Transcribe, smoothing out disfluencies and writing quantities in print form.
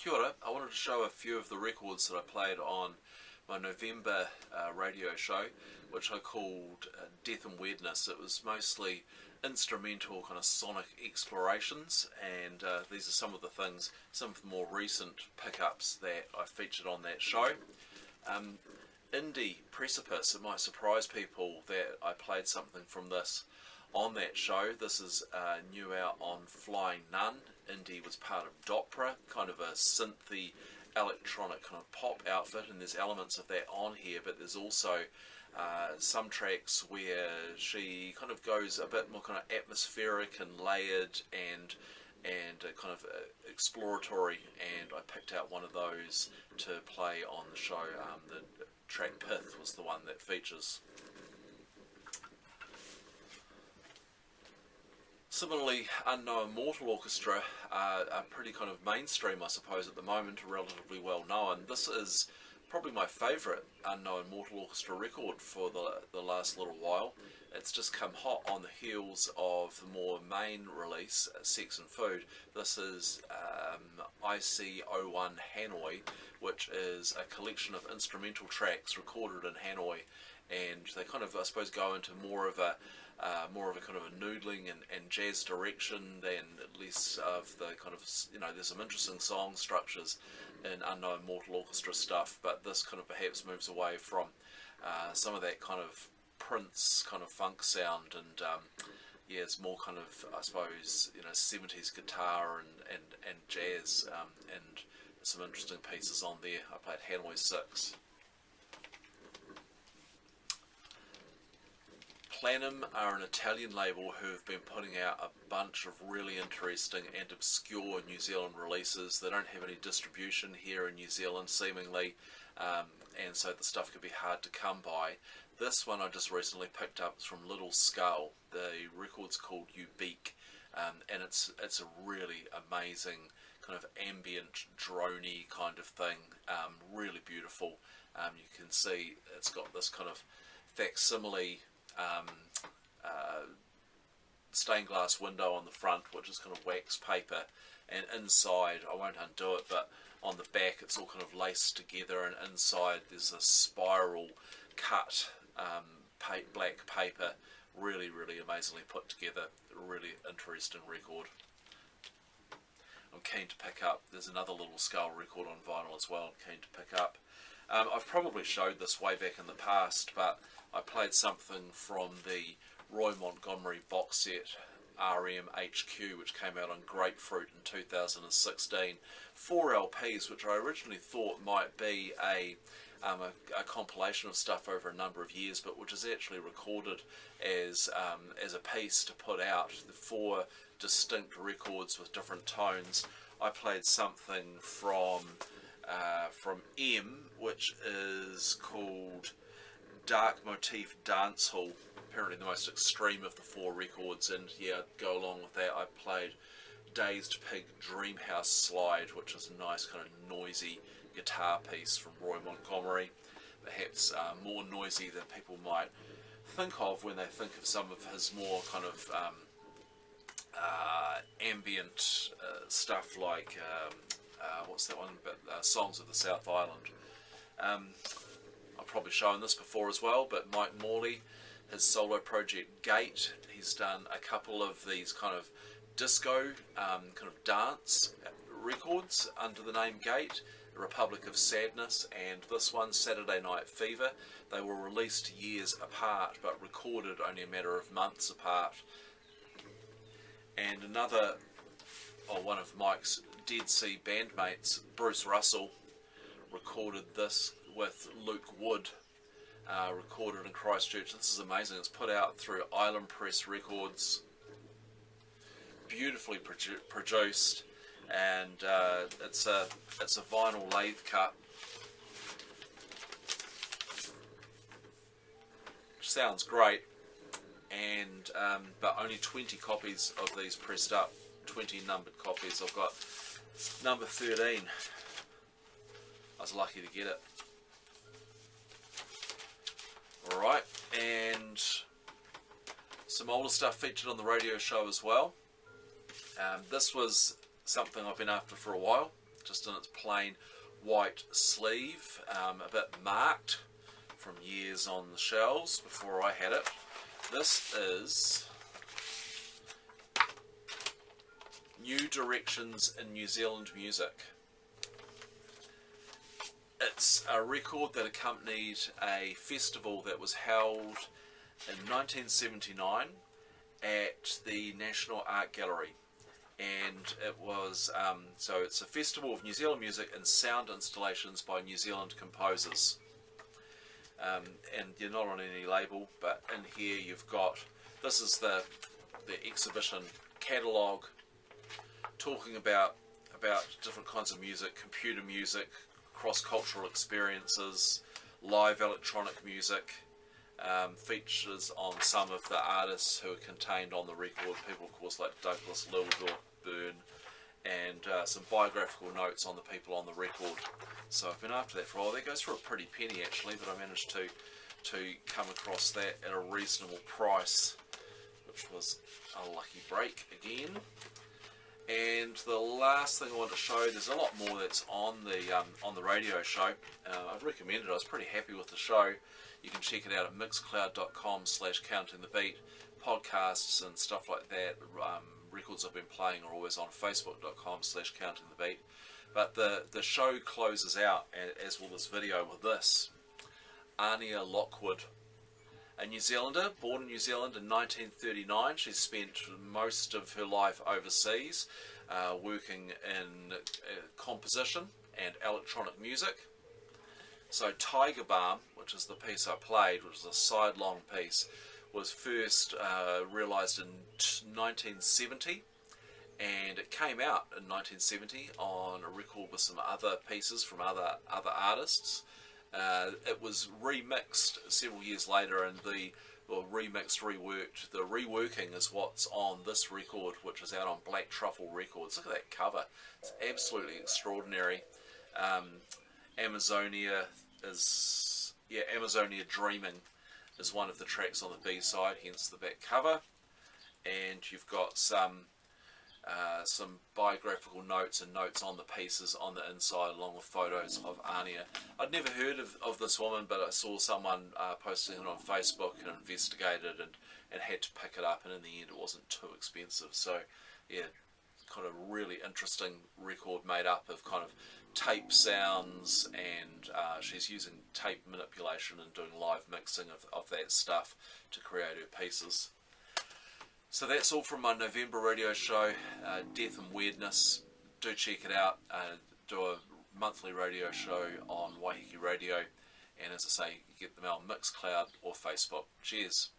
Kia ora. I wanted to show a few of the records that I played on my November radio show, which I called Death and Weirdness. It was mostly instrumental kind of sonic explorations, and these are some of the things, some of the more recent pickups that I featured on that show. Indie Precipice, it might surprise people that I played something from this on that show. This is new out on Flying Nun. Indie was part of Dopra, kind of a synthy electronic kind of pop outfit, and there's elements of that on here, but there's also some tracks where she kind of goes a bit more kind of atmospheric and layered and kind of exploratory, and I picked out one of those to play on the show. The track Pith was the one that features. Similarly, Unknown Mortal Orchestra are pretty kind of mainstream, I suppose, at the moment, relatively well known. This is probably my favourite Unknown Mortal Orchestra record for the last little while. It's just come hot on the heels of the more main release, Sex and Food. This is IC01 Hanoi, which is a collection of instrumental tracks recorded in Hanoi, and they kind of, I suppose, go into more of a kind of a noodling and jazz direction than less of the kind of, you know, there's some interesting song structures in Unknown Mortal Orchestra stuff, but this kind of perhaps moves away from some of that kind of Prince kind of funk sound, and yeah, it's more kind of, I suppose, you know, 70s guitar and jazz, and some interesting pieces on there. I played Hanoi 6. Planum are an Italian label who have been putting out a bunch of really interesting and obscure New Zealand releases. They don't have any distribution here in New Zealand, seemingly, and so the stuff could be hard to come by. This one I just recently picked up is from Little Skull. The record's called Ubique, and it's a really amazing kind of ambient, droney kind of thing, really beautiful. You can see it's got this kind of facsimile stained glass window on the front, which is kind of wax paper, and inside, I won't undo it, but on the back it's all kind of laced together, and inside there's a spiral cut black paper. Really amazingly put together. A really interesting record. I'm keen to pick up, there's another Little Skull record on vinyl as well I'm keen to pick up. I've probably showed this way back in the past, but I played something from the Roy Montgomery box set RMHQ, which came out on Grapefruit in 2016. 4 LPs, which I originally thought might be a compilation of stuff over a number of years, but which is actually recorded as a piece to put out. The 4 distinct records with different tones. I played something from M, which is called Dark Motif Dance Hall, apparently the most extreme of the 4 records, and yeah, go along with that. I played Dazed Pig Dreamhouse Slide, which is a nice kind of noisy guitar piece from Roy Montgomery, perhaps more noisy than people might think of when they think of some of his more kind of ambient stuff like what's that one, Songs of the South Island. I've probably shown this before as well, but Mike Morley, his solo project Gate, he's done a couple of these kind of disco kind of dance records under the name Gate, Republic of Sadness, and this one, Saturday Night Fever. They were released years apart, but recorded only a matter of months apart. And another, one of Mike's Dead Sea bandmates, Bruce Russell, recorded this with Luke Wood, recorded in Christchurch. This is amazing. It's put out through Island Press Records, beautifully produced, and it's a vinyl lathe cut, which sounds great. And but only 20 copies of these pressed up, 20 numbered copies. I've got number 13. I was lucky to get it. Alright, and some older stuff featured on the radio show as well. This was something I've been after for a while. just in its plain white sleeve, a bit marked from years on the shelves before I had it. This is New Directions in New Zealand Music. It's a record that accompanied a festival that was held in 1979 at the National Art Gallery. And it was, so it's a festival of New Zealand music and sound installations by New Zealand composers. And you're not on any label, but in here you've got, this is the exhibition catalogue, talking about different kinds of music, computer music, cross-cultural experiences, live electronic music, features on some of the artists who are contained on the record, people of course like Douglas Lilburn, and some biographical notes on the people on the record. So I've been after that for a while. That goes for a pretty penny actually, but I managed to come across that at a reasonable price, which was a lucky break again. And the last thing I want to show, there's a lot more that's on the radio show. I've recommended it. I was pretty happy with the show. You can check it out at mixcloud.com/countingthebeat. Podcasts and stuff like that, records I've been playing are always on facebook.com/countingthebeat. But the show closes out, as will this video, with this. Ania Lockwood, a New Zealander, born in New Zealand in 1939. She's spent most of her life overseas, working in composition and electronic music. So Tiger Balm, which is the piece I played, which is a side-long piece, was first realised in 1970, and it came out in 1970 on a record with some other pieces from other artists. It was remixed several years later, and reworked. The reworking is what's on this record, which is out on Black Truffle Records. Look at that cover; it's absolutely extraordinary. Amazonia Dreaming is one of the tracks on the B side, hence the back cover. And you've got some biographical notes and notes on the pieces on the inside, along with photos of Ania. I'd never heard of this woman, but I saw someone posting it on Facebook and investigated and had to pick it up, and in the end it wasn't too expensive. So yeah, kind of really interesting record made up of kind of tape sounds, and she's using tape manipulation and doing live mixing of that stuff to create her pieces. So that's all from my November radio show, Death and Weirdness. Do check it out. Do a monthly radio show on Waiheke Radio, and as I say, you get them out on Mixcloud or Facebook. Cheers.